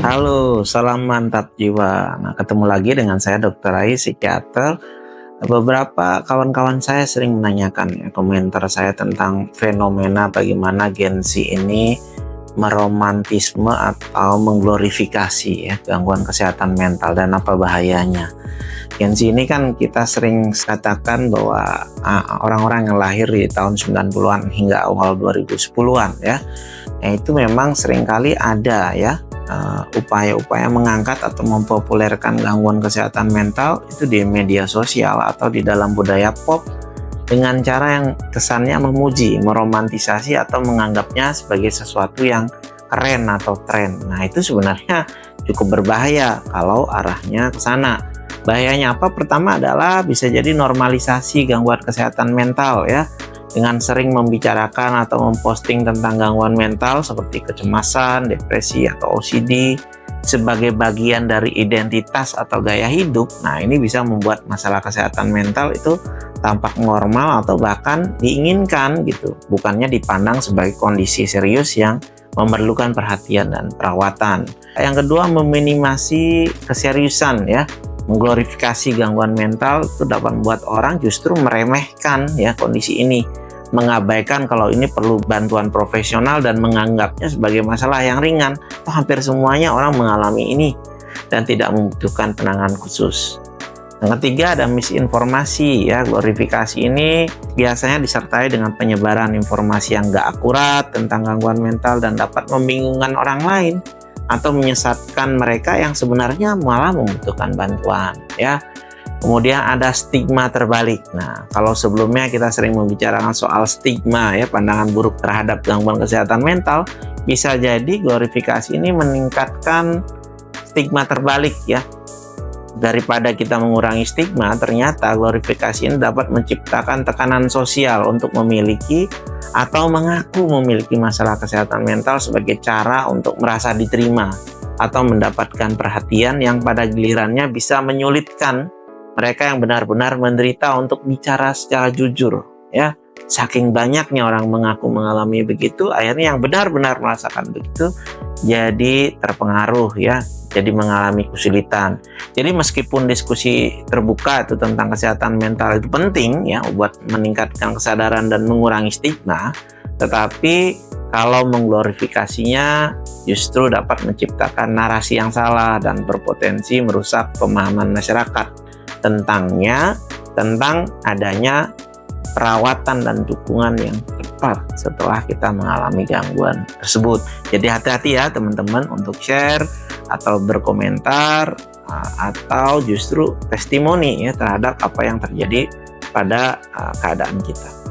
Halo, salam mantap jiwa. Nah, ketemu lagi dengan saya Dr. Rai, psikiater. Beberapa kawan-kawan saya sering menanyakan komentar saya tentang fenomena bagaimana Gen Z ini meromantisme atau mengglorifikasi gangguan kesehatan mental dan apa bahayanya. Gen Z ini kan kita sering katakan bahwa orang-orang yang lahir di tahun 90-an hingga awal 2010-an itu memang seringkali ada upaya-upaya mengangkat atau mempopulerkan gangguan kesehatan mental itu di media sosial atau di dalam budaya pop dengan cara yang kesannya memuji, meromantisasi atau menganggapnya sebagai sesuatu yang keren atau tren. Nah, itu sebenarnya cukup berbahaya kalau arahnya ke sana. Bahayanya apa? Pertama adalah bisa jadi normalisasi gangguan kesehatan mental dengan sering membicarakan atau memposting tentang gangguan mental seperti kecemasan, depresi, atau OCD sebagai bagian dari identitas atau gaya hidup. Nah, ini bisa membuat masalah kesehatan mental itu tampak normal atau bahkan diinginkan gitu, bukannya dipandang sebagai kondisi serius yang memerlukan perhatian dan perawatan. Yang kedua, meminimasi keseriusan mengglorifikasi gangguan mental itu dapat membuat orang justru meremehkan kondisi ini, mengabaikan kalau ini perlu bantuan profesional dan menganggapnya sebagai masalah yang ringan. Hampir semuanya orang mengalami ini dan tidak membutuhkan penanganan khusus. Yang ketiga, ada misinformasi glorifikasi ini biasanya disertai dengan penyebaran informasi yang nggak akurat tentang gangguan mental dan dapat membingungkan orang lain atau menyesatkan mereka yang sebenarnya malah membutuhkan bantuan Kemudian ada stigma terbalik. Nah, kalau sebelumnya kita sering membicarakan soal stigma pandangan buruk terhadap gangguan kesehatan mental, bisa jadi glorifikasi ini meningkatkan stigma terbalik Daripada kita mengurangi stigma, ternyata glorifikasi ini dapat menciptakan tekanan sosial untuk memiliki atau mengaku memiliki masalah kesehatan mental sebagai cara untuk merasa diterima atau mendapatkan perhatian yang pada gilirannya bisa menyulitkan mereka yang benar-benar menderita untuk bicara secara jujur Saking banyaknya orang mengaku mengalami begitu, akhirnya yang benar-benar merasakan begitu jadi terpengaruh jadi mengalami kesulitan. Jadi meskipun diskusi terbuka itu tentang kesehatan mental itu penting buat meningkatkan kesadaran dan mengurangi stigma, tetapi kalau mengglorifikasinya justru dapat menciptakan narasi yang salah dan berpotensi merusak pemahaman masyarakat tentang adanya perawatan dan dukungan yang tepat setelah kita mengalami gangguan tersebut. Jadi hati-hati teman-teman untuk share atau berkomentar atau justru testimoni terhadap apa yang terjadi pada keadaan kita.